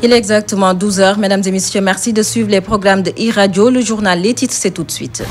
Il est exactement 12h. Mesdames et messieurs, merci de suivre les programmes de e-radio. Le journal Les Titres, c'est tout de suite.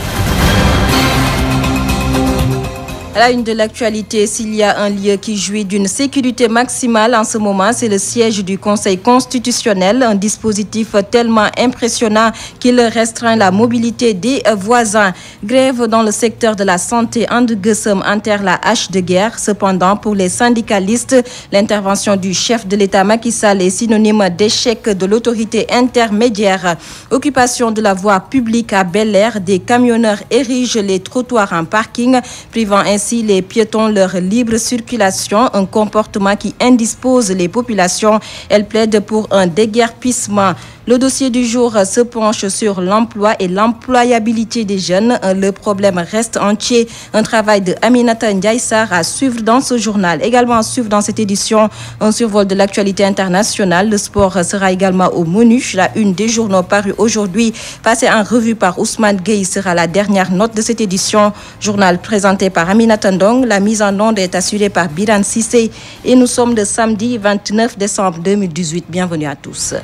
À la une de l'actualité, s'il y a un lieu qui jouit d'une sécurité maximale en ce moment, c'est le siège du Conseil constitutionnel, un dispositif tellement impressionnant qu'il restreint la mobilité des voisins. Grève dans le secteur de la santé, Andegueusem enterre la hache de guerre. Cependant, pour les syndicalistes, l'intervention du chef de l'État Macky Sall est synonyme d'échec de l'autorité intermédiaire. Occupation de la voie publique à Bel-Air, des camionneurs érigent les trottoirs en parking, privant ainsi les piétons leur libre circulation, un comportement qui indispose les populations. Elle plaide pour un déguerpissement. Le dossier du jour se penche sur l'emploi et l'employabilité des jeunes. Le problème reste entier. Un travail de Aminata Ndiaye-Sarr à suivre dans ce journal. Également à suivre dans cette édition, un survol de l'actualité internationale. Le sport sera également au menu. La une des journaux parus aujourd'hui, passée en revue par Ousmane Gueye, sera la dernière note de cette édition. Journal présenté par Aminata Ndong. La mise en onde est assurée par Biran Sissé. Et nous sommes le samedi 29 décembre 2018. Bienvenue à tous.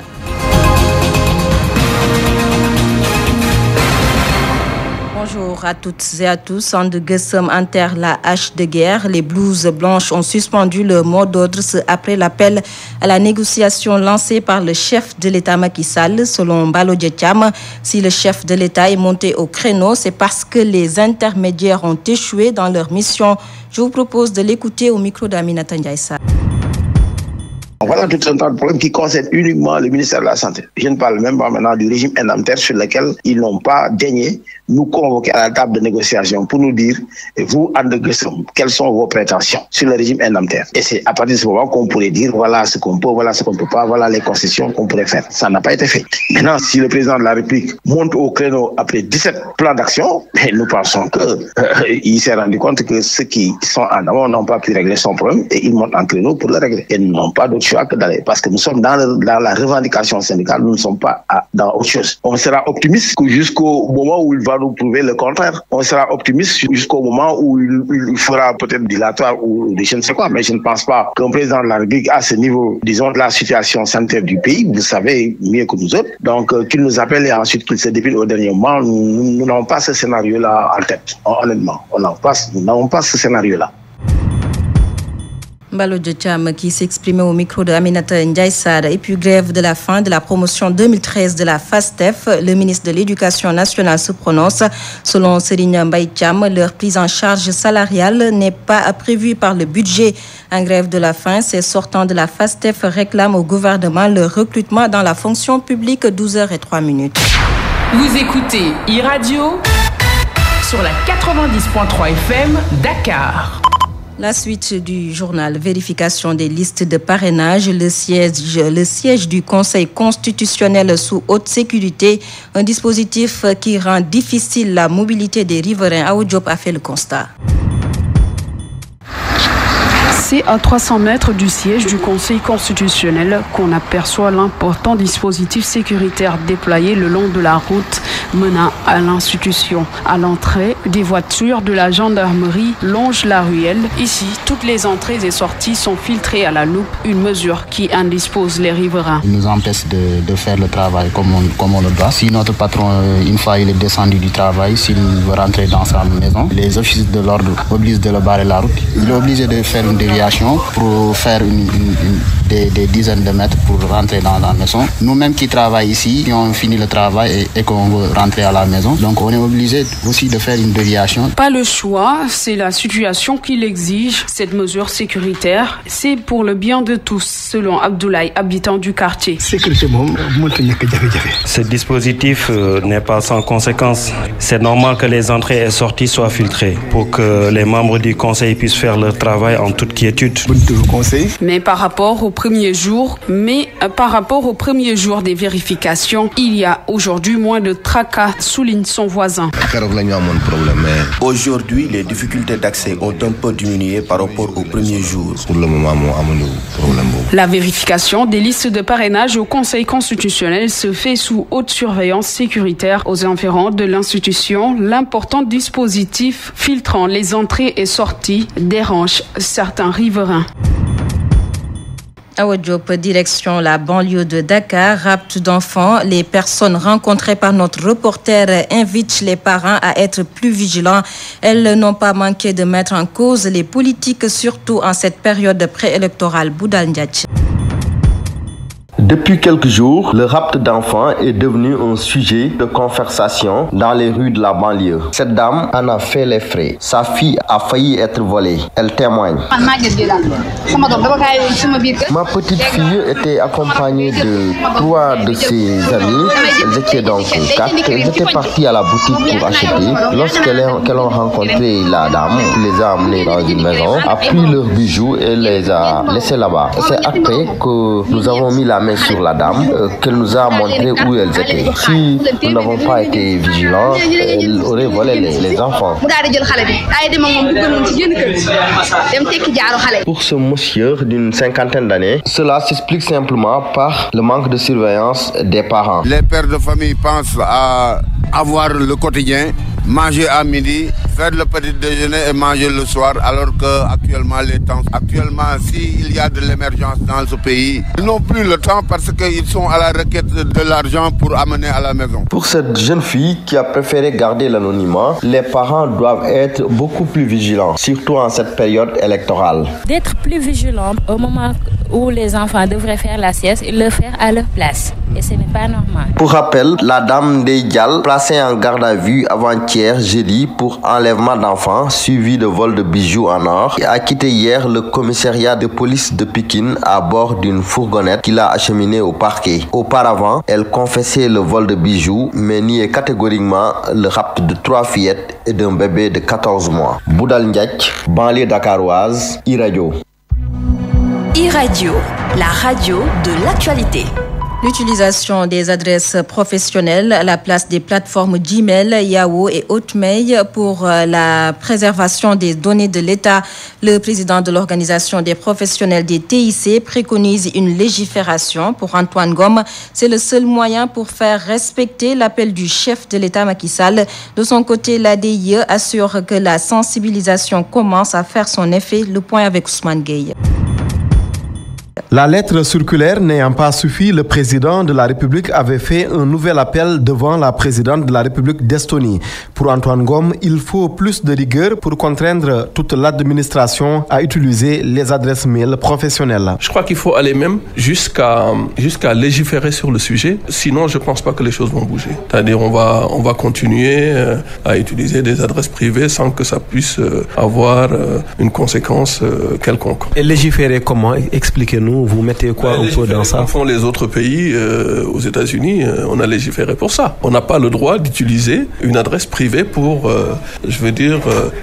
Bonjour à toutes et à tous. Andegueusem enterre la hache de guerre. Les blouses blanches ont suspendu le mot d'ordre après l'appel à la négociation lancé par le chef de l'État Macky Sall. Selon Mballo Dia Thiam, si le chef de l'État est monté au créneau, c'est parce que les intermédiaires ont échoué dans leur mission. Je vous propose de l'écouter au micro d'Aminata Ndiaye-Sarr. Voilà tout un tas de problèmes qui concernent uniquement le ministère de la Santé. Je ne parle même pas maintenant du régime indemnitaire sur lequel ils n'ont pas daigné nous convoquer à la table de négociation pour nous dire, vous, Andegueusem, quelles sont vos prétentions sur le régime indemnitaire. Et c'est à partir de ce moment qu'on pourrait dire, voilà ce qu'on peut, voilà ce qu'on ne peut pas, voilà les concessions qu'on pourrait faire. Ça n'a pas été fait. Maintenant, si le président de la République monte au créneau après 17 plans d'action, nous pensons qu'il s'est rendu compte que ceux qui sont en amont n'ont pas pu régler son problème et ils montent en créneau pour le régler. Et nous n'avons pas d'autre choix que d'aller, parce que nous sommes dans la revendication syndicale, nous ne sommes pas dans autre chose. On sera optimiste jusqu'au moment où il va nous prouver le contraire. On sera optimiste jusqu'au moment où il fera peut-être dilatoire ou je ne sais quoi, mais je ne pense pas qu'un président de la République à ce niveau, disons, de la situation sanitaire du pays, vous savez mieux que nous autres, donc qu'il nous appelle et ensuite qu'il se dépile au dernier moment, nous n'avons pas ce scénario-là en tête, honnêtement. Nous n'avons pas ce scénario-là. Mballo Dia Thiam qui s'exprimait au micro de Aminata Ndiaye-Sarr. Et puis grève de la fin de la promotion 2013 de la FASTEF. Le ministre de l'Éducation nationale se prononce. Selon Serigne Mbaye Thiam, leur prise en charge salariale n'est pas prévue par le budget. En grève de la faim, ces sortants de la FASTEF réclament au gouvernement le recrutement dans la fonction publique. 12h03. Vous écoutez e-radio sur la 90.3 FM Dakar. La suite du journal, vérification des listes de parrainage, le siège du Conseil constitutionnel sous haute sécurité, un dispositif qui rend difficile la mobilité des riverains. Aou Diop a fait le constat. C'est à 300 mètres du siège du Conseil constitutionnel qu'on aperçoit l'important dispositif sécuritaire déployé le long de la route menant à l'institution. À l'entrée, des voitures de la gendarmerie longent la ruelle. Ici, toutes les entrées et sorties sont filtrées à la loupe, une mesure qui indispose les riverains. Il nous empêche de faire le travail comme on le doit. Si notre patron, une fois il est descendu du travail, s'il veut rentrer dans sa maison, les officiers de l'ordre obligent de le barrer la route. Il est obligé de faire une déviation pour faire des dizaines de mètres pour rentrer dans la maison. Nous-mêmes qui travaillons ici, qui ont fini le travail et qu'on veut rentrer à la maison, donc on est obligé aussi de faire une déviation. Pas le choix, c'est la situation qui l'exige. Cette mesure sécuritaire, c'est pour le bien de tous, selon Abdoulaye, habitant du quartier. Ce dispositif n'est pas sans conséquence. C'est normal que les entrées et sorties soient filtrées pour que les membres du conseil puissent faire leur travail en toute quiétude. Mais par rapport au premier jour des vérifications, il y a aujourd'hui moins de tracas, souligne son voisin. Aujourd'hui, les difficultés d'accès ont un peu diminué par rapport au premier jour. Pour le moment, la vérification des listes de parrainage au Conseil constitutionnel se fait sous haute surveillance sécuritaire aux environs de l'institution. L'important dispositif filtrant les entrées et sorties dérange certains riverains. Awa Diop, direction la banlieue de Dakar, rapt d'enfants. Les personnes rencontrées par notre reporter invitent les parents à être plus vigilants. Elles n'ont pas manqué de mettre en cause les politiques, surtout en cette période préélectorale. Boudal Ndiaye. Depuis quelques jours, le rapt d'enfants est devenu un sujet de conversation dans les rues de la banlieue. Cette dame en a fait les frais. Sa fille a failli être volée. Elle témoigne. Ma petite fille était accompagnée de 3 de ses amis. Elles étaient donc 4. Elles étaient parties à la boutique pour acheter. Lorsqu'elles ont rencontré la dame, qui les a amenées dans une maison, a pris leurs bijoux et les a laissés là-bas. C'est après que nous avons mis la main sur la dame, qu'elle nous a montré où elles étaient. Si nous n'avons pas été vigilants, elle aurait volé les enfants. Pour ce monsieur d'une 50aine d'années, cela s'explique simplement par le manque de surveillance des parents. Les pères de famille pensent à avoir le quotidien, manger à midi, faire le petit déjeuner et manger le soir, alors que actuellement, s'il y a de l'émergence dans ce pays, ils n'ont plus le temps parce qu'ils sont à la requête de l'argent pour amener à la maison. Pour cette jeune fille qui a préféré garder l'anonymat, les parents doivent être beaucoup plus vigilants, surtout en cette période électorale. D'être plus vigilants au moment où les enfants devraient faire la sieste et le faire à leur place. Et ce n'est pas normal. Pour rappel, la dame Ndeydial, placée en garde à vue avant-hier jeudi pour enlèvement d'enfants suivi de vol de bijoux en or, a quitté hier le commissariat de police de Pikine à bord d'une fourgonnette qu'il a acheminée au parquet. Auparavant, elle confessait le vol de bijoux mais niait catégoriquement le rapt de 3 fillettes et d'un bébé de 14 mois. Boudal Ndiaye, banlieue dakaroise, iRadio. iRadio, la radio de l'actualité. L'utilisation des adresses professionnelles à la place des plateformes Gmail, Yahoo et Hotmail pour la préservation des données de l'État. Le président de l'Organisation des professionnels des TIC préconise une légifération. Pour Antoine Gomme, c'est le seul moyen pour faire respecter l'appel du chef de l'État Macky Sall. De son côté, l'ADIE assure que la sensibilisation commence à faire son effet. Le point avec Ousmane Gueye. La lettre circulaire n'ayant pas suffi, le président de la République avait fait un nouvel appel devant la présidente de la République d'Estonie. Pour Antoine Gomme, il faut plus de rigueur pour contraindre toute l'administration à utiliser les adresses mail professionnelles. Je crois qu'il faut aller même jusqu'à légiférer sur le sujet. Sinon, je ne pense pas que les choses vont bouger. C'est-à-dire on va continuer à utiliser des adresses privées sans que ça puisse avoir une conséquence quelconque. Et légiférer comment? Expliquez-nous. Vous mettez quoi un peu dans ça? Comme font les autres pays, aux États-Unis, on a légiféré pour ça. On n'a pas le droit d'utiliser une adresse privée pour,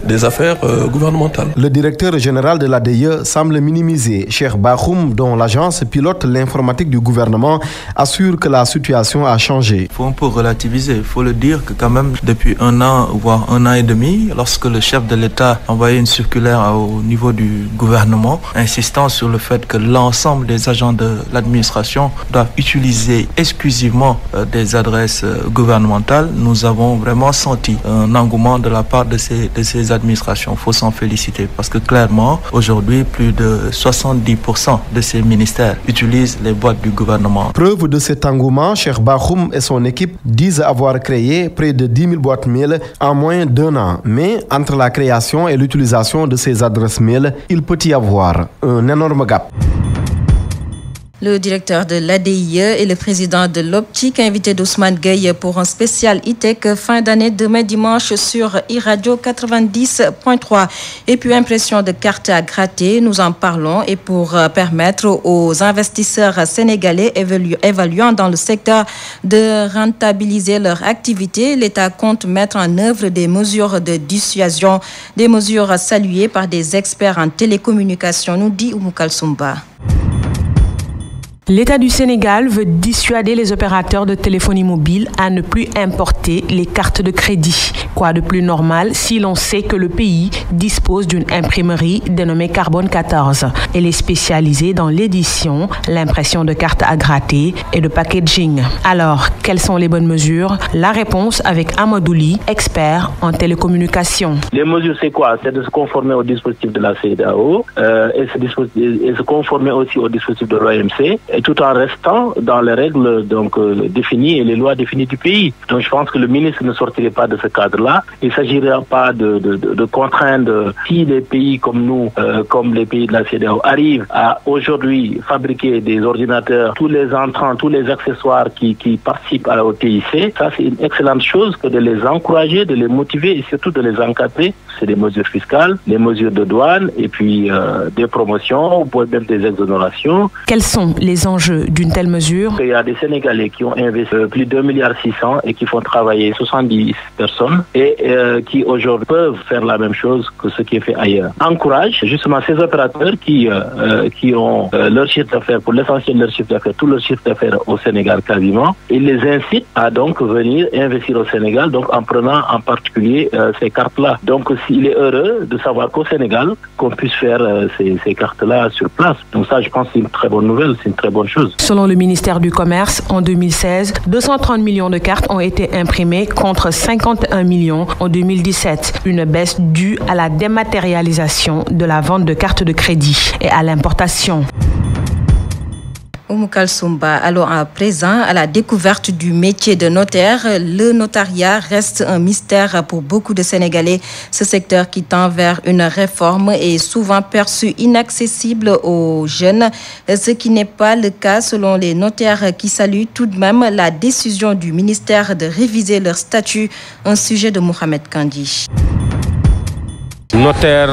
des affaires gouvernementales. Le directeur général de l'ADIE semble minimiser. Cheikh Bakhoum, dont l'agence pilote l'informatique du gouvernement, assure que la situation a changé. Il faut un peu relativiser. Il faut le dire que quand même, depuis 1 an, voire 1 an et demi, lorsque le chef de l'État a envoyé une circulaire au niveau du gouvernement, insistant sur le fait que l'ensemble des agents de l'administration doivent utiliser exclusivement des adresses gouvernementales, nous avons vraiment senti un engouement de la part de ces administrations. Il faut s'en féliciter parce que clairement, aujourd'hui, plus de 70% de ces ministères utilisent les boîtes du gouvernement. Preuve de cet engouement, Cheikh Bakhoum et son équipe disent avoir créé près de 10 000 boîtes mail en moins d'1 an. Mais entre la création et l'utilisation de ces adresses mail, il peut y avoir un énorme gap. Le directeur de l'ADIE et le président de l'Optique, invité d'Ousmane Gueye pour un spécial e-tech fin d'année demain dimanche sur iRadio 90.3. Et puis impression de carte à gratter, nous en parlons. Et pour permettre aux investisseurs sénégalais évaluant dans le secteur de rentabiliser leur activité, l'État compte mettre en œuvre des mesures de dissuasion, des mesures saluées par des experts en télécommunications, nous dit Oumoukal Soumba. L'État du Sénégal veut dissuader les opérateurs de téléphonie mobile à ne plus importer les cartes de crédit. Quoi de plus normal si l'on sait que le pays dispose d'une imprimerie dénommée Carbone 14. Elle est spécialisée dans l'édition, l'impression de cartes à gratter et de packaging. Alors, quelles sont les bonnes mesures? La réponse avec Amadouli, expert en télécommunications. Les mesures, c'est quoi? C'est de se conformer au dispositif de la CEDEAO et se conformer aussi au dispositif de l'OMC, et tout en restant dans les règles définies et les lois définies du pays. Donc je pense que le ministre ne sortirait pas de ce cadre-là. Il ne s'agira pas de contraindre. Si les pays comme nous, comme les pays de la CEDEAO, arrivent à aujourd'hui fabriquer des ordinateurs, tous les entrants, tous les accessoires qui participent au TIC, ça c'est une excellente chose que de les encourager, de les motiver et surtout de les encadrer. C'est des mesures fiscales, des mesures de douane et puis des promotions ou même des exonérations. Quels sont les enjeux d'une telle mesure? Il y a des Sénégalais qui ont investi plus de 2,6 milliards et qui font travailler 70 personnes et qui aujourd'hui peuvent faire la même chose que ce qui est fait ailleurs. Encourage justement ces opérateurs qui ont leur chiffre d'affaires, pour l'essentiel leur chiffre d'affaires, tout leur chiffre d'affaires au Sénégal quasiment. Il les incite à donc venir investir au Sénégal, donc en prenant en particulier ces cartes-là. Donc il est heureux de savoir qu'au Sénégal, qu'on puisse faire ces cartes-là sur place. Donc ça, je pense que c'est une très bonne nouvelle, c'est une très bonne chose. Selon le ministère du Commerce, en 2016, 230 millions de cartes ont été imprimées contre 51 millions en 2017. Une baisse due à la dématérialisation de la vente de cartes de crédit et à l'importation. Oumou Kalsoumba, alors à présent, à la découverte du métier de notaire, le notariat reste un mystère pour beaucoup de Sénégalais. Ce secteur qui tend vers une réforme est souvent perçu inaccessible aux jeunes, ce qui n'est pas le cas selon les notaires qui saluent tout de même la décision du ministère de réviser leur statut, un sujet de Mohamed Kandi. Notaire,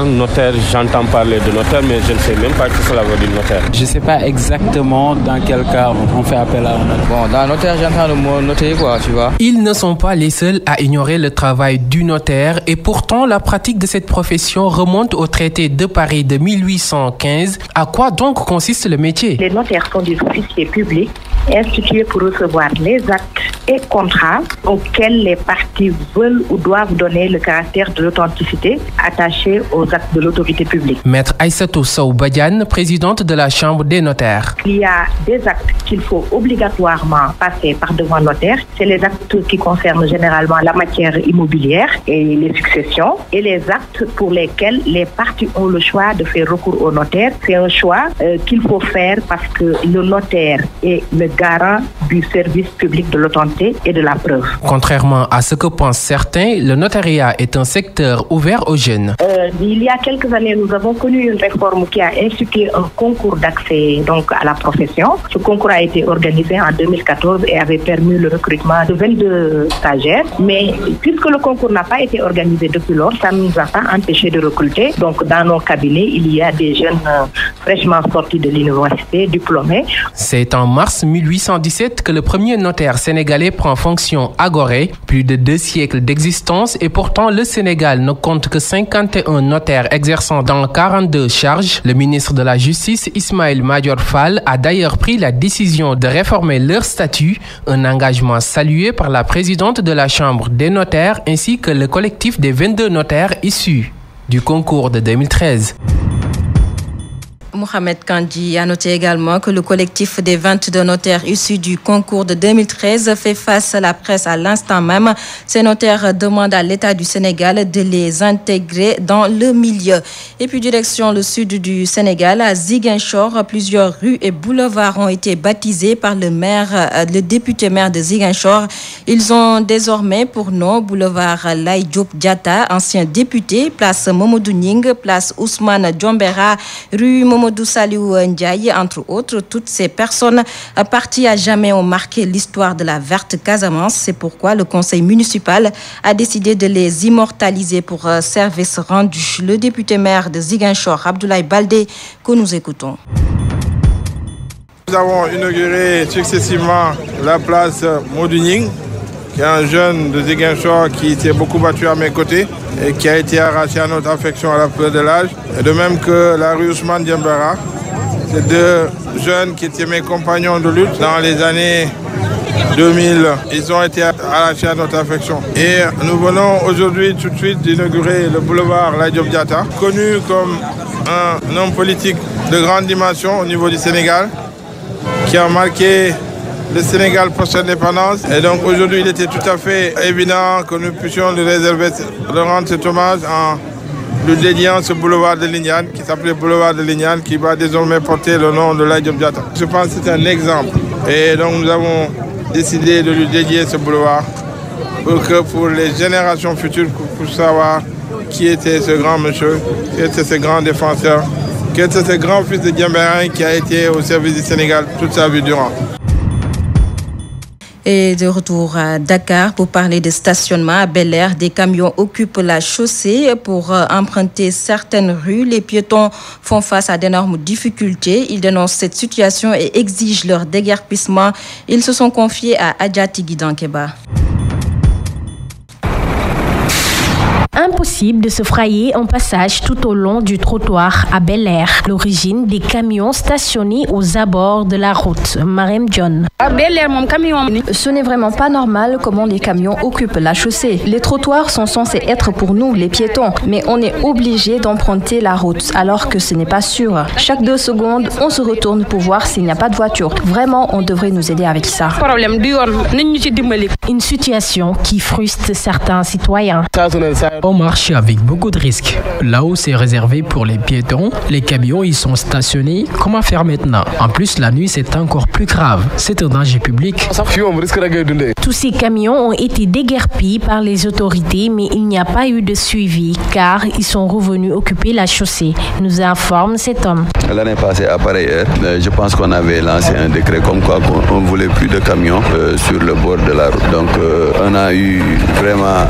j'entends parler de notaire, mais je ne sais même pas ce que cela veut dire notaire. Je ne sais pas exactement dans quel cas on fait appel à un notaire. Bon, dans notaire, j'entends le mot noter, quoi, tu vois. Ils ne sont pas les seuls à ignorer le travail du notaire et pourtant la pratique de cette profession remonte au traité de Paris de 1815. À quoi donc consiste le métier? Les notaires sont des officiers publics institués pour recevoir les actes et contrats auxquels les parties veulent ou doivent donner le caractère de l'authenticité attachée aux actes de l'autorité publique. Maître Aïssatou Sow Badiane, présidente de la Chambre des notaires. Il y a des actes qu'il faut obligatoirement passer par devant le notaire. C'est les actes qui concernent généralement la matière immobilière et les successions, et les actes pour lesquels les parties ont le choix de faire recours au notaire. C'est un choix qu'il faut faire parce que le notaire est le garant du service public de l'authenticité et de la preuve. Contrairement à ce que pensent certains, le notariat est un secteur ouvert aux jeunes. Il y a quelques années, nous avons connu une réforme qui a institué un concours d'accès donc à la profession. Ce concours a été organisé en 2014 et avait permis le recrutement de 22 stagiaires. Mais puisque le concours n'a pas été organisé depuis lors, ça ne nous a pas empêché de recruter. Donc dans nos cabinets, il y a des jeunes fraîchement sortis de l'université, diplômés. C'est en mars 1817 que le premier notaire sénégalais prend fonction à Gorée. Plus de 2 siècles d'existence et pourtant le Sénégal ne compte que 51 notaires exerçant dans 42 charges. Le ministre de la Justice, Ismaël Madior Fall, a d'ailleurs pris la décision de réformer leur statut, un engagement salué par la présidente de la Chambre des notaires ainsi que le collectif des 22 notaires issus du concours de 2013. Mohamed Kandi a noté également que le collectif des 22 notaires issus du concours de 2013 fait face à la presse à l'instant même. Ces notaires demandent à l'État du Sénégal de les intégrer dans le milieu. Et puis direction le sud du Sénégal, à Ziguinchor, plusieurs rues et boulevards ont été baptisés par le député maire de Ziguinchor. Ils ont désormais pour nom boulevard Laye Diop Diatta, ancien député, place Momodou Ning, place Ousmane Djombera, rue Momodou Saliou Ndiaye, entre autres. Toutes ces personnes parties à jamais ont marqué l'histoire de la verte Casamance. C'est pourquoi le conseil municipal a décidé de les immortaliser pour service rendu. Le député maire de Ziguinchor, Abdoulaye Baldé, que nous écoutons. Nous avons inauguré successivement la place Modouning, qui est un jeune de Ziguinchor qui s'est beaucoup battu à mes côtés et qui a été arraché à notre affection à la fleur de l'âge. Et de même que la rue Ousmane Djembera, c'est 2 jeunes qui étaient mes compagnons de lutte dans les années 2000, ils ont été arrachés à notre affection. Et nous venons aujourd'hui tout de suite d'inaugurer le boulevard Laye Diop Diatta, connu comme un homme politique de grande dimension au niveau du Sénégal, qui a marqué le Sénégal post-indépendance. Et donc aujourd'hui, il était tout à fait évident que nous puissions lui réserver, de rendre cet hommage en lui dédiant ce boulevard de Lignane, qui s'appelait boulevard de Lignane, qui va désormais porter le nom de Laye Diop Diatta. Je pense que c'est un exemple. Et donc nous avons décidé de lui dédier ce boulevard pour que pour les générations futures puissent savoir qui était ce grand monsieur, qui était ce grand défenseur, qui était ce grand fils de Diembéring qui a été au service du Sénégal toute sa vie durant. Et de retour à Dakar pour parler de stationnement à Bel-Air. Des camions occupent la chaussée pour emprunter certaines rues. Les piétons font face à d'énormes difficultés. Ils dénoncent cette situation et exigent leur déguerpissement. Ils se sont confiés à Adjati Dankeba. Impossible de se frayer un passage tout au long du trottoir à Bel-Air. L'origine des camions stationnés aux abords de la route. Marem John. Ce n'est vraiment pas normal comment les camions occupent la chaussée. Les trottoirs sont censés être pour nous, les piétons, mais on est obligé d'emprunter la route alors que ce n'est pas sûr. Chaque 2 secondes, on se retourne pour voir s'il n'y a pas de voiture. Vraiment, on devrait nous aider avec ça. Une situation qui frustre certains citoyens. On marche avec beaucoup de risques. Là où c'est réservé pour les piétons, les camions y sont stationnés. Comment faire maintenant? En plus, la nuit, c'est encore plus grave. C'est un danger public. Tous ces camions ont été déguerpis par les autorités, mais il n'y a pas eu de suivi car ils sont revenus occuper la chaussée, nous informe cet homme. L'année passée, à pareille heure, je pense qu'on avait lancé un décret comme quoi on ne voulait plus de camions sur le bord de la route. Donc, on a eu vraiment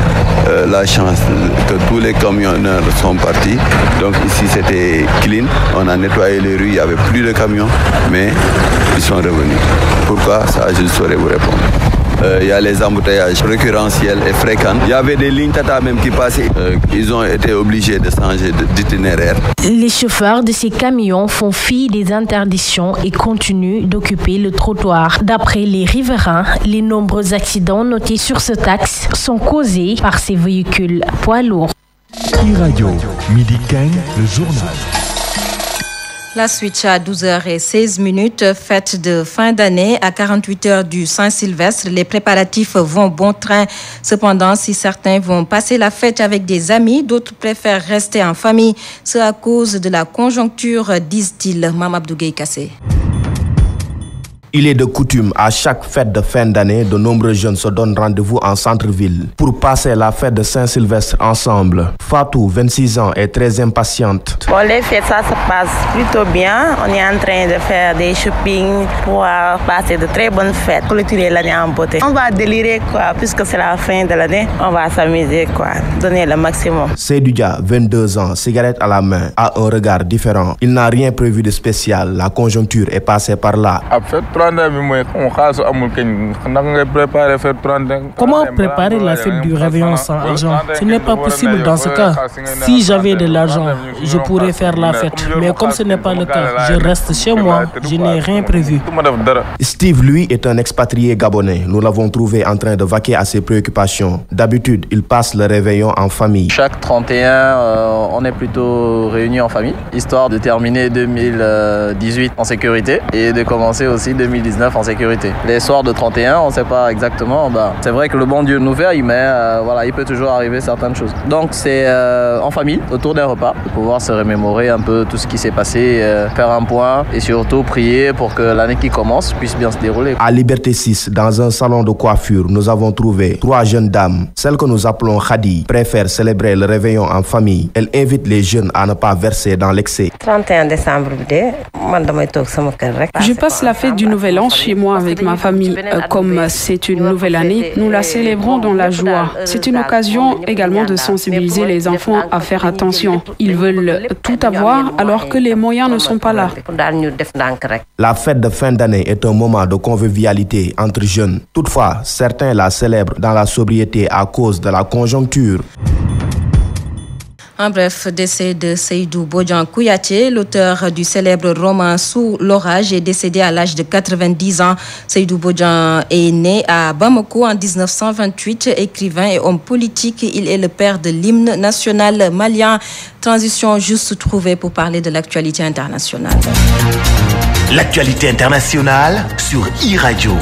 la chance que tous les camionneurs sont partis. Donc ici c'était clean, on a nettoyé les rues, il n'y avait plus de camions, mais ils sont revenus. Pourquoi? Ça, je ne saurais vous répondre. Il y a les embouteillages récurrentiels et fréquents. Il y avait des lignes Tata même qui passaient. Ils ont été obligés de changer d'itinéraire. Les chauffeurs de ces camions font fi des interdictions et continuent d'occuper le trottoir. D'après les riverains, les nombreux accidents notés sur cet axe sont causés par ces véhicules poids lourds. E-Radio, midi 15, le journal. La suite à 12h16, fête de fin d'année à 48 heures du Saint-Sylvestre. Les préparatifs vont bon train. Cependant, si certains vont passer la fête avec des amis, d'autres préfèrent rester en famille. C'est à cause de la conjoncture, disent-ils. Mamadou Gueye Kassé. Il est de coutume, à chaque fête de fin d'année, de nombreux jeunes se donnent rendez-vous en centre-ville pour passer la fête de Saint-Sylvestre ensemble. Fatou, 26 ans, est très impatiente. Pour les fêtes, ça se passe plutôt bien. On est en train de faire des shopping pour passer de très bonnes fêtes, clôturer l'année en beauté. On va délirer, puisque c'est la fin de l'année. On va s'amuser, donner le maximum. Seydoudia, 22 ans, cigarette à la main, a un regard différent. Il n'a rien prévu de spécial. La conjoncture est passée par là. Comment préparer la fête du réveillon sans argent? Ce n'est pas possible dans ce cas. Si j'avais de l'argent, je pourrais faire la fête. Mais comme ce n'est pas le cas, je reste chez moi. Je n'ai rien prévu. Steve, lui, est un expatrié gabonais. Nous l'avons trouvé en train de vaquer à ses préoccupations. D'habitude, il passe le réveillon en famille. Chaque 31, on est plutôt réunis en famille, histoire de terminer 2018 en sécurité et de commencer aussi 2019 en sécurité. Les soirs de 31, on ne sait pas exactement. C'est vrai que le bon Dieu nous veille, mais il peut toujours arriver certaines choses. Donc c'est en famille, autour d'un repas, de pouvoir se remémorer un peu tout ce qui s'est passé, faire un point et surtout prier pour que l'année qui commence puisse bien se dérouler. À Liberté 6, dans un salon de coiffure, nous avons trouvé 3 jeunes dames. Celle que nous appelons Khadi préfère célébrer le réveillon en famille. Elle invite les jeunes à ne pas verser dans l'excès. 31 décembre, je passe la fête du Nouvel An chez moi avec ma famille. Comme c'est une nouvelle année, nous la célébrons dans la joie. C'est une occasion également de sensibiliser les enfants à faire attention. Ils veulent tout avoir alors que les moyens ne sont pas là. La fête de fin d'année est un moment de convivialité entre jeunes. Toutefois, certains la célèbrent dans la sobriété à cause de la conjoncture. En bref, décès de Seydou Bodian Kouyaté, l'auteur du célèbre roman Sous l'orage, est décédé à l'âge de 90 ans. Seydou Bodian est né à Bamako en 1928, écrivain et homme politique. Il est le père de l'hymne national malien. Transition juste trouvée pour parler de l'actualité internationale. L'actualité internationale sur e-Radio.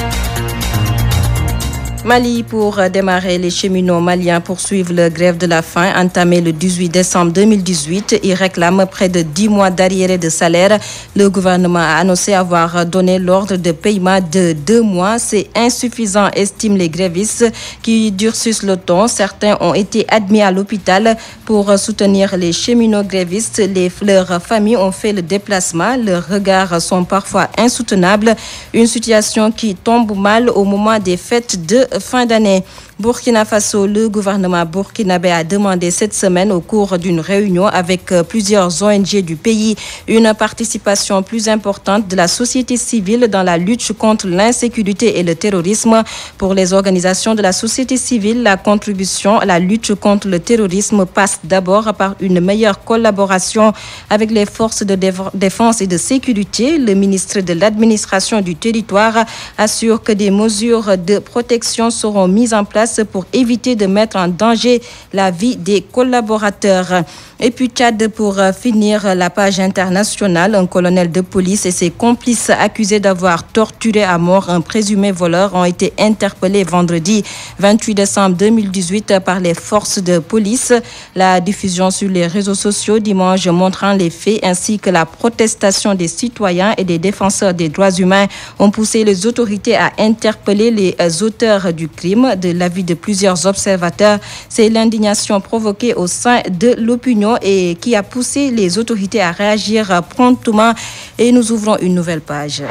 Mali, pour démarrer, les cheminots maliens poursuivent la grève de la faim entamée le 18 décembre 2018. Ils réclament près de 10 mois d'arriérés de salaire. Le gouvernement a annoncé avoir donné l'ordre de paiement de 2 mois. C'est insuffisant, estiment les grévistes qui durcissent le ton. Certains ont été admis à l'hôpital pour soutenir les cheminots grévistes. Leurs familles ont fait le déplacement. Leurs regards sont parfois insoutenables. Une situation qui tombe mal au moment des fêtes de fin d'année. Burkina Faso, le gouvernement burkinabé a demandé cette semaine au cours d'une réunion avec plusieurs ONG du pays une participation plus importante de la société civile dans la lutte contre l'insécurité et le terrorisme. Pour les organisations de la société civile, la contribution à la lutte contre le terrorisme passe d'abord par une meilleure collaboration avec les forces de défense et de sécurité. Le ministre de l'administration du territoire assure que des mesures de protection seront mises en place pour éviter de mettre en danger la vie des collaborateurs. Et puis Tchad, pour finir la page internationale, un colonel de police et ses complices accusés d'avoir torturé à mort un présumé voleur ont été interpellés vendredi 28 décembre 2018 par les forces de police. La diffusion sur les réseaux sociaux dimanche montrant les faits ainsi que la protestation des citoyens et des défenseurs des droits humains ont poussé les autorités à interpeller les auteurs du crime. De l'avis de plusieurs observateurs, c'est l'indignation provoquée au sein de l'opinion et qui a poussé les autorités à réagir promptement. Et nous ouvrons une nouvelle page.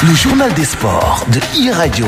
Le journal des sports de e-Radio.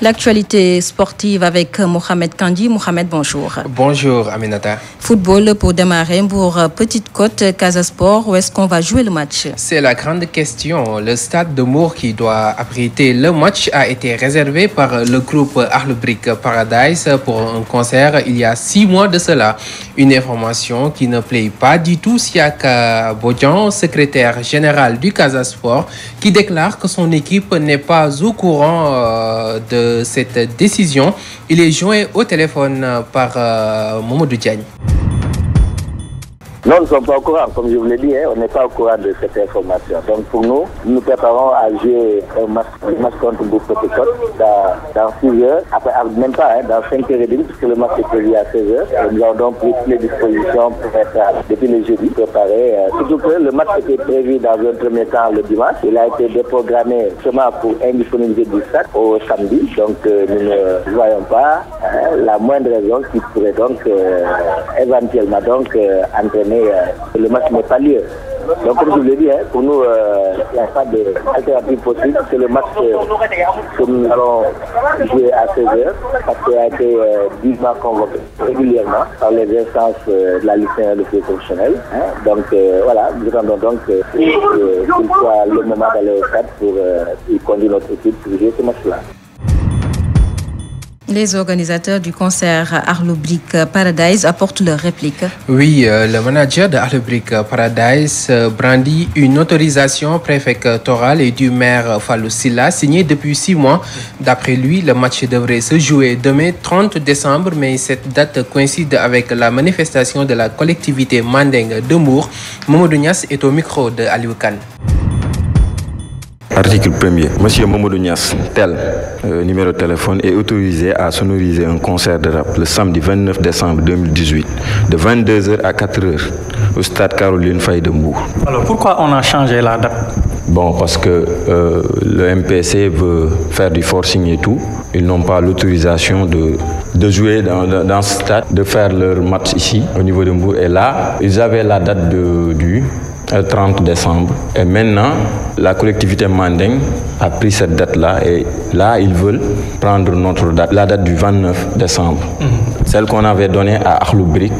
L'actualité sportive avec Mohamed Kandi. Mohamed, bonjour. Bonjour, Aminata. Football pour démarrer pour Petite Côte, Casa Sport. Où est-ce qu'on va jouer le match? C'est la grande question. Le stade de Mour qui doit abriter le match a été réservé par le groupe Arlebrick Paradise pour un concert il y a 6 mois de cela. Une information qui ne plaît pas du tout Siaka Bodian, secrétaire général du Casa Sport, qui déclare que son équipe n'est pas au courant de cette décision. Il est joint au téléphone par Mamadou Diagne. Non, nous ne sommes pas au courant, comme je vous l'ai dit, on n'est pas au courant de cette information. Donc pour nous, nous préparons à jouer un match contre Petite Côte dans 6 heures, après même pas, dans 5h30, puisque le match est prévu à 16h. Nous avons donc pris toutes les dispositions pour être depuis le jeudi préparé. Surtout que le match était prévu dans un premier temps le dimanche. Il a été déprogrammé seulement pour indisponibilité du stade au samedi. Donc nous ne voyons pas la moindre raison qui pourrait donc éventuellement entraîner le match n'est pas lieu. Donc comme je vous l'ai dit, pour nous, il n'y a pas d'alternative possible. C'est le match que nous allons jouer à 16h, parce qu'il a été 10 mois convoqué régulièrement par les instances de la Ligue de football professionnel. Donc voilà, nous attendons donc qu'il soit le moment d'aller au stade pour conduire notre équipe pour jouer ce match-là. Les organisateurs du concert Arlebrick Paradise apportent leur réplique. Oui, le manager de Arlebrick Paradise brandit une autorisation préfectorale et du maire Fallou Silla signée depuis 6 mois. D'après lui, le match devrait se jouer demain 30 décembre, mais cette date coïncide avec la manifestation de la collectivité mandingue de Mour. Mamadou Niass est au micro de Aliou Kane. Article 1er. Monsieur Mamadou Niass, tel numéro de téléphone, est autorisé à sonoriser un concert de rap le samedi 29 décembre 2018 de 22h à 4h au stade Caroline Faye de Mbour. Alors pourquoi on a changé la date? Bon, parce que le MPC veut faire du forcing et tout. Ils n'ont pas l'autorisation de jouer dans ce stade, de faire leur match ici au niveau de Mbour. Et là, ils avaient la date du 30 décembre. Et maintenant, la collectivité mandingue a pris cette date-là et là, ils veulent prendre notre date, la date du 29 décembre. Celle qu'on avait donnée à Arlebrick,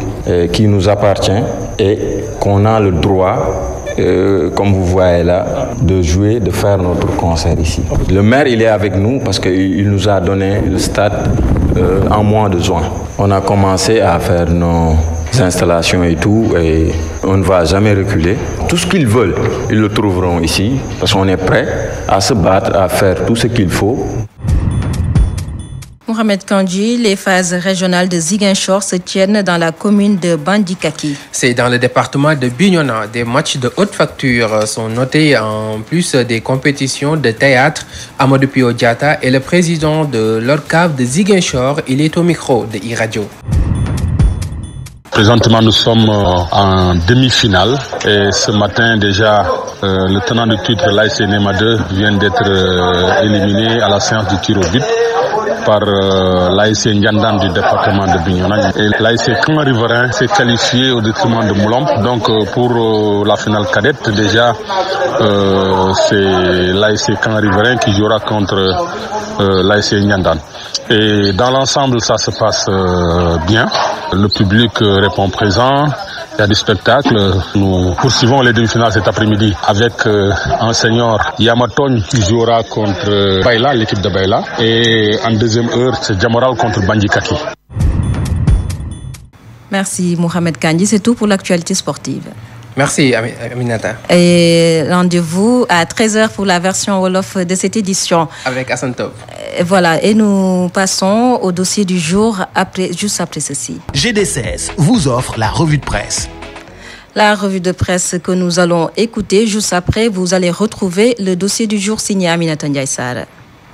qui nous appartient et qu'on a le droit, comme vous voyez là, de jouer, de faire notre concert ici. Le maire, il est avec nous parce qu'il nous a donné le stade en mois de juin. On a commencé à faire nos installations et tout, et on ne va jamais reculer. Tout ce qu'ils veulent, ils le trouveront ici, parce qu'on est prêt à se battre, à faire tout ce qu'il faut. Mohamed Kandji, les phases régionales de Ziguinchor se tiennent dans la commune de Bandikaki. C'est dans le département de Bignona. Des matchs de haute facture sont notés en plus des compétitions de théâtre. Amadou Pio Diatta est le président de l'ORCAV de Ziguinchor. Il est au micro de iRadio. Présentement, nous sommes en demi-finale et ce matin déjà, le tenant du titre, l'ASC Nema 2, vient d'être éliminé à la séance du tir au but par l'ASC Ndiandan du département de Bignona. Et l'ASC Camp Riverain s'est qualifié au détriment de Moulomp. Donc pour la finale cadette, déjà, c'est l'ASC Camp Riverain qui jouera contre l'ASC Ndiandan. Et dans l'ensemble, ça se passe bien. Le public répond présent. Il y a du spectacle. Nous poursuivons les demi-finales cet après-midi avec un senior Yamatogne qui jouera contre Baïla, l'équipe de Baïla. Et en deuxième heure, c'est Djamoral contre Bandikaki. Merci Mohamed Kandji. C'est tout pour l'actualité sportive. Merci Aminata. Et rendez-vous à 13h pour la version Wolof de cette édition. Avec Hassan Top. Voilà, et nous passons au dossier du jour juste après ceci. GD16 vous offre la revue de presse. La revue de presse que nous allons écouter juste après, vous allez retrouver le dossier du jour signé Aminata Ndiaye-Sarr.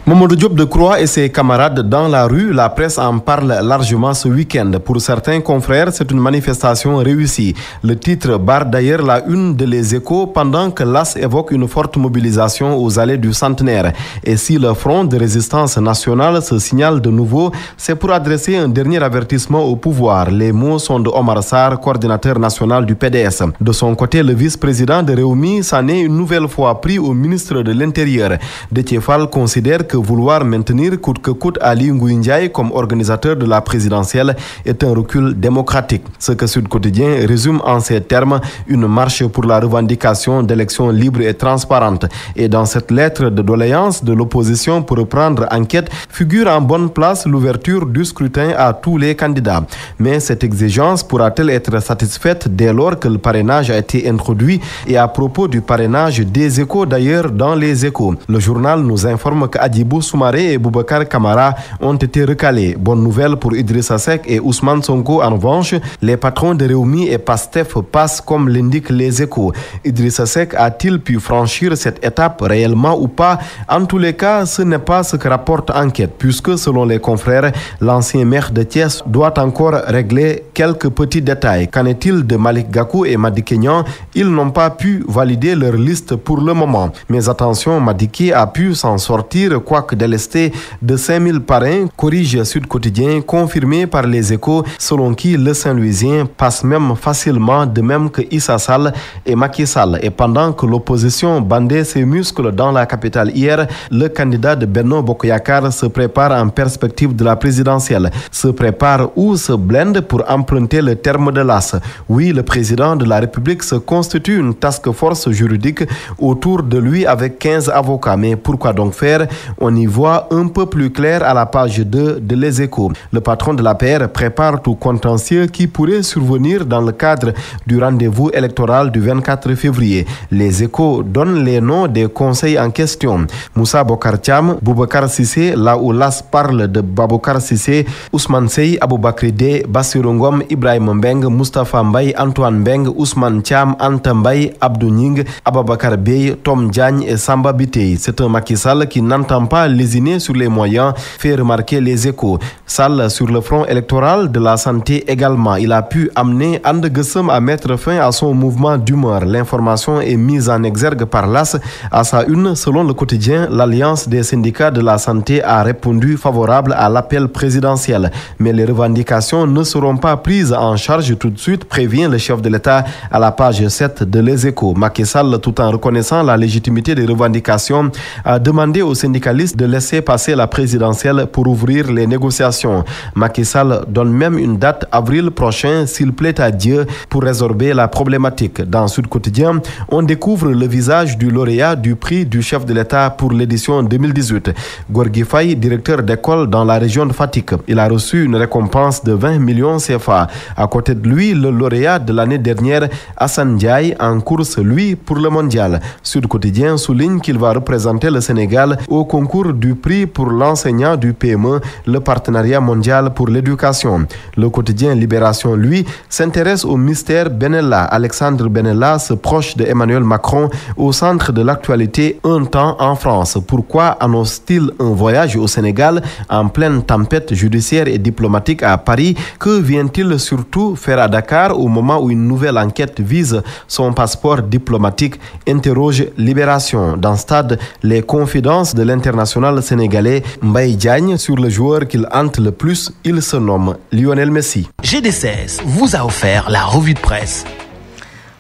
Mamadou Diop Decroix et ses camarades dans la rue, la presse en parle largement ce week-end. Pour certains confrères, c'est une manifestation réussie. Le titre barre d'ailleurs la une de Les Échos pendant que l'AS évoque une forte mobilisation aux allées du centenaire. Et si le front de résistance nationale se signale de nouveau, c'est pour adresser un dernier avertissement au pouvoir. Les mots sont de Omar Sarr, coordinateur national du PDS. De son côté, le vice-président de Rewmi s'en est une nouvelle fois pris au ministre de l'Intérieur. Déthié Fall considère que vouloir maintenir coûte que coûte Ali Ngouille Ndiaye comme organisateur de la présidentielle est un recul démocratique. Ce que Sud Quotidien résume en ces termes une marche pour la revendication d'élections libres et transparentes. Et dans cette lettre de doléance de l'opposition pour reprendre enquête, figure en bonne place l'ouverture du scrutin à tous les candidats. Mais cette exigence pourra-t-elle être satisfaite dès lors que le parrainage a été introduit? Et à propos du parrainage, des échos d'ailleurs dans les échos. Le journal nous informe que Adjibou Soumaré et Boubacar Camara ont été recalés. Bonne nouvelle pour Idrissa Seck et Ousmane Sonko. En revanche, les patrons de Rewmi et Pastef passent comme l'indiquent les échos. Idrissa Seck a-t-il pu franchir cette étape réellement ou pas? En tous les cas, ce n'est pas ce que rapporte enquête, puisque selon les confrères, l'ancien maire de Thiès doit encore régler quelques petits détails. Qu'en est-il de Malik Gakou et Madické Niang? Ils n'ont pas pu valider leur liste pour le moment. Mais attention, Madické a pu s'en sortir, quoique délesté de 5000 parrains, corrige Sud Quotidien, confirmé par les échos, selon qui le Saint-Louisien passe même facilement, de même que Issa Sall et Macky Sall. Et pendant que l'opposition bandait ses muscles dans la capitale hier, le candidat de Benno Bokk Yakaar se prépare en perspective de la présidentielle. Se prépare ou se blende pour emprunter le terme de l'AS. Oui, le président de la République se constitue une task force juridique autour de lui avec 15 avocats. Mais pourquoi donc faire? On y voit un peu plus clair à la page 2 de Les Échos. Le patron de l'APR prépare tout contentieux qui pourrait survenir dans le cadre du rendez-vous électoral du 24 février. Les Échos donnent les noms des conseils en question. Moussa Bokar Thiam, Boubacar Sissé, là où l'AS parle de Baboucar Sissé, Ousmane Sey, Aboubakry Dey, Bassirou Ngom, Ibrahima Mbeng, Moustapha Mbaye, Antoine Mbeng, Ousmane Thiam, Anta Mbaye, Abdou Ning, Ababakar Bey, Tom Diagne et Samba Bitèye. C'est un Macky Sall qui n'entend pas lésiner sur les moyens, fait remarquer Les Échos. Sall sur le front électoral de la santé également. Il a pu amener Ande Guessem à mettre fin à son mouvement d'humeur. L'information est mise en exergue par l'AS. À sa une, selon le quotidien, l'Alliance des syndicats de la santé a répondu favorable à l'appel présidentiel. Mais les revendications ne seront pas prises en charge tout de suite, prévient le chef de l'État à la page 7 de Les Échos. Macky Sall, tout en reconnaissant la légitimité des revendications, a demandé aux syndicalistes socialiste de laisser passer la présidentielle pour ouvrir les négociations. Macky Sall donne même une date avril prochain s'il plaît à Dieu pour résorber la problématique. Dans Sud Quotidien, on découvre le visage du lauréat du prix du chef de l'État pour l'édition 2018. Gorgui Faye, directeur d'école dans la région de Fatick. Il a reçu une récompense de 20 millions CFA. À côté de lui, le lauréat de l'année dernière, Hassan Ndiaye, en course, lui, pour le mondial. Sud Quotidien souligne qu'il va représenter le Sénégal au concours du prix pour l'enseignant du PME, le partenariat mondial pour l'éducation. Le quotidien Libération, lui, s'intéresse au mystère Benella. Alexandre Benella, ce proche de Emmanuel Macron, au centre de l'actualité un temps en France. Pourquoi annonce-t-il un voyage au Sénégal en pleine tempête judiciaire et diplomatique à Paris? Que vient-il surtout faire à Dakar au moment où une nouvelle enquête vise son passeport diplomatique? Interroge Libération. Dans Stade, les confidences de l'international sénégalais Mbaye Diagne sur le joueur qu'il hante le plus, il se nomme Lionel Messi. GD16 vous a offert la revue de presse.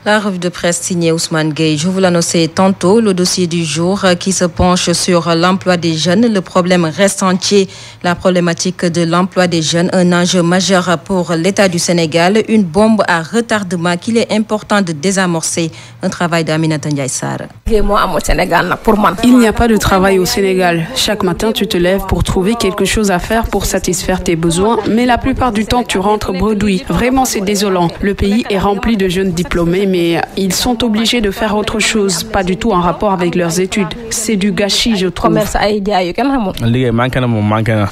La revue de presse signée Ousmane Gueye. Je vous l'annonçais tantôt, le dossier du jour qui se penche sur l'emploi des jeunes. Le problème reste entier. La problématique de l'emploi des jeunes, un enjeu majeur pour l'État du Sénégal, une bombe à retardement qu'il est important de désamorcer. Un travail d'Aminata Ndiaye Sarr. Il n'y a pas de travail au Sénégal. Chaque matin, tu te lèves pour trouver quelque chose à faire pour satisfaire tes besoins, mais la plupart du temps, tu rentres bredouille. Vraiment, c'est désolant. Le pays est rempli de jeunes diplômés, mais ils sont obligés de faire autre chose, pas du tout en rapport avec leurs études. C'est du gâchis, je trouve.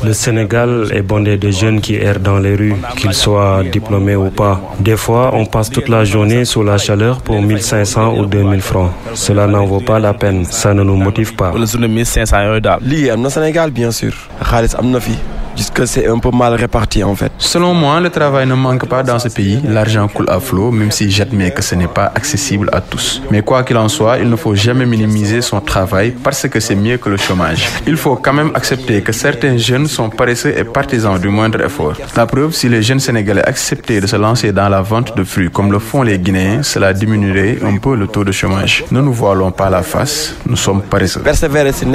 Le Sénégal est bondé de jeunes qui errent dans les rues, qu'ils soient diplômés ou pas. Des fois, on passe toute la journée sous la chaleur pour 1500 ou 2000 francs. Cela n'en vaut pas la peine, ça ne nous motive pas. Au Sénégal, bien sûr. Jusque c'est un peu mal réparti en fait. Selon moi, le travail ne manque pas dans ce pays. L'argent coule à flot, même si j'admets que ce n'est pas accessible à tous. Mais quoi qu'il en soit, il ne faut jamais minimiser son travail parce que c'est mieux que le chômage. Il faut quand même accepter que certains jeunes sont paresseux et partisans du moindre effort. La preuve, si les jeunes Sénégalais acceptaient de se lancer dans la vente de fruits comme le font les Guinéens, cela diminuerait un peu le taux de chômage. Ne nous voilons pas la face, nous sommes paresseux. Persévérer, c'est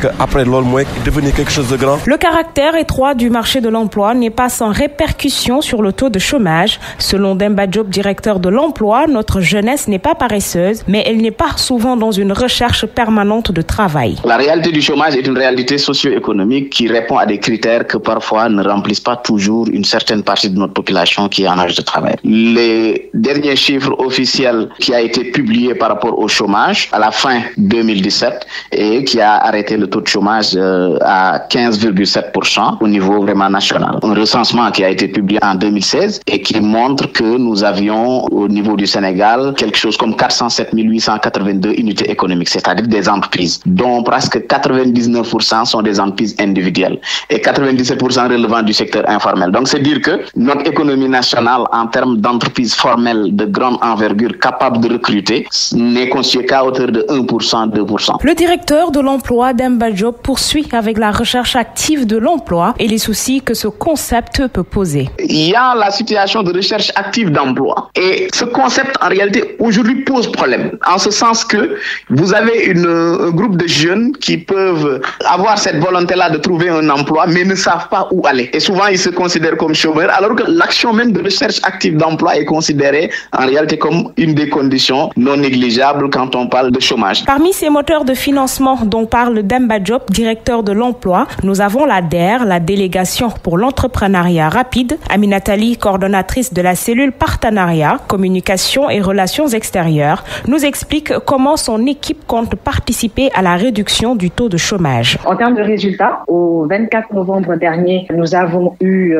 que après l'autre, devenir quelque chose de grand. Le caractère étroit du marché de l'emploi n'est pas sans répercussion sur le taux de chômage. Selon Demba Diop, directeur de l'emploi, notre jeunesse n'est pas paresseuse, mais elle n'est pas souvent dans une recherche permanente de travail. La réalité du chômage est une réalité socio-économique qui répond à des critères que parfois ne remplissent pas toujours une certaine partie de notre population qui est en âge de travail. Les derniers chiffres officiels qui a été publié par rapport au chômage à la fin 2017 et qui a arrêté le taux de chômage à 15,7% au niveau vraiment national. Un recensement qui a été publié en 2016 et qui montre que nous avions au niveau du Sénégal quelque chose comme 407 882 unités économiques, c'est-à-dire des entreprises, dont presque 99% sont des entreprises individuelles et 97% relevant du secteur informel. Donc c'est dire que notre économie nationale en termes d'entreprises formelles de grande envergure capables de recruter n'est constituée qu'à hauteur de 1%, 2%. Le directeur de l'emploi, Demba Diop, poursuit avec la recherche active de l'emploi et les soucis que ce concept peut poser. Il y a la situation de recherche active d'emploi et ce concept en réalité aujourd'hui pose problème en ce sens que vous avez un groupe de jeunes qui peuvent avoir cette volonté-là de trouver un emploi mais ne savent pas où aller et souvent ils se considèrent comme chômeurs alors que l'action même de recherche active d'emploi est considérée en réalité comme une des conditions non négligeables quand on parle de chômage. Parmi ces moteurs de financement dont parle Demba Diop, directeur de l'emploi, nous avons la DER, la délégation pour l'entrepreneuriat rapide, Aminata Ly, coordonnatrice de la cellule partenariat, communication et relations extérieures, nous explique comment son équipe compte participer à la réduction du taux de chômage. En termes de résultats, au 24 novembre dernier, nous avons eu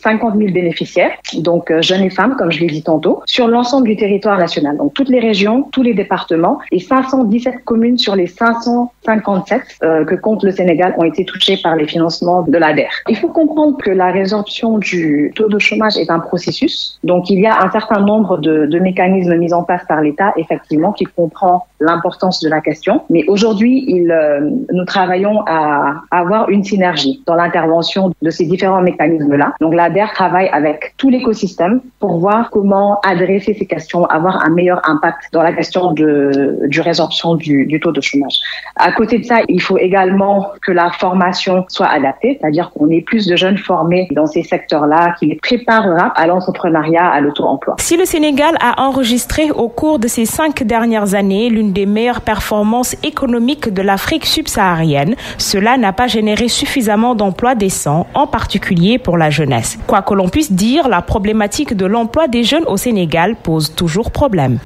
50 000 bénéficiaires, donc jeunes et femmes, comme je l'ai dit tantôt, sur l'ensemble du territoire national. Donc toutes les régions, tous les départements et 517 communes sur les 557 que compte le Sénégal ont été touchés par les financements de l'ADER. DER. Il faut comprendre que la résorption du taux de chômage est un processus. Donc, il y a un certain nombre de mécanismes mis en place par l'État, effectivement, qui comprend l'importance de la question. Mais aujourd'hui, nous travaillons à avoir une synergie dans l'intervention de ces différents mécanismes-là. Donc, la DER travaille avec tout l'écosystème pour voir comment adresser ces questions, avoir un meilleur impact dans la question du résorption du taux de chômage. À côté de ça, il faut également que la formation soit adaptée, c'est-à-dire qu'on ait plus de jeunes formés dans ces secteurs-là, qui les préparera à l'entrepreneuriat, à l'auto-emploi. Si le Sénégal a enregistré au cours de ces 5 dernières années l'une des meilleures performances économiques de l'Afrique subsaharienne, cela n'a pas généré suffisamment d'emplois décents, en particulier pour la jeunesse. Quoi que l'on puisse dire, la problématique de l'emploi des jeunes au Sénégal pose toujours problème.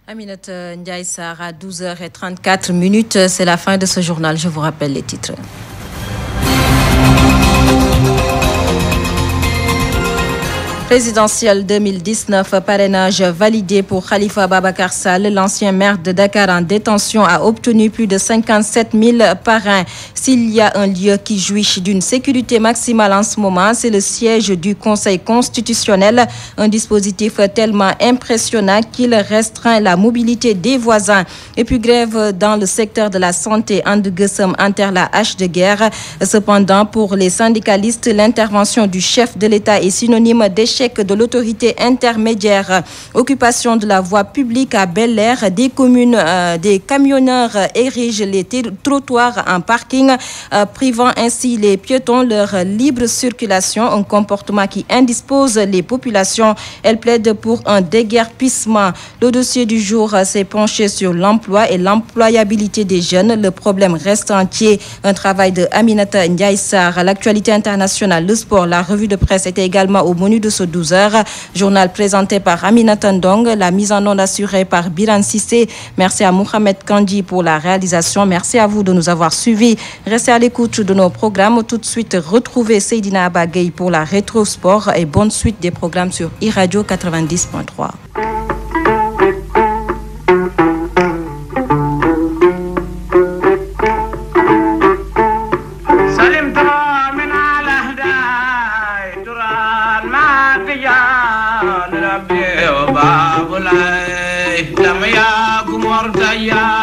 Aminata Ndiaye Sarr à 12h34, c'est la fin de ce journal. Je vous rappelle les titres. Présidentielle 2019, parrainage validé pour Khalifa Babacar Sall. L'ancien maire de Dakar en détention a obtenu plus de 57 000 parrains. S'il y a un lieu qui jouit d'une sécurité maximale en ce moment, c'est le siège du Conseil constitutionnel. Un dispositif tellement impressionnant qu'il restreint la mobilité des voisins. Et puis grève dans le secteur de la santé. Andeguesem enterre la hache de guerre. Cependant, pour les syndicalistes, l'intervention du chef de l'État est synonyme d'échec de l'autorité intermédiaire. Occupation de la voie publique à Bel-Air, des camionneurs érigent les trottoirs en parking, privant ainsi les piétons leur libre circulation, un comportement qui indispose les populations. Elle plaide pour un déguerpissement. Le dossier du jour s'est penché sur l'emploi et l'employabilité des jeunes. Le problème reste entier. Un travail de Aminata Ndiaye Sarr. L'actualité internationale, le sport, la revue de presse était également au menu de ce 12h. Journal présenté par Aminata Ndong, la mise en onde assurée par Biran Sissé. Merci à Mohamed Kandi pour la réalisation. Merci à vous de nous avoir suivis. Restez à l'écoute de nos programmes. Tout de suite, retrouvez Seydina Abagay pour la Rétro Sport et bonne suite des programmes sur iRadio 90.3. لم يكن مرتيا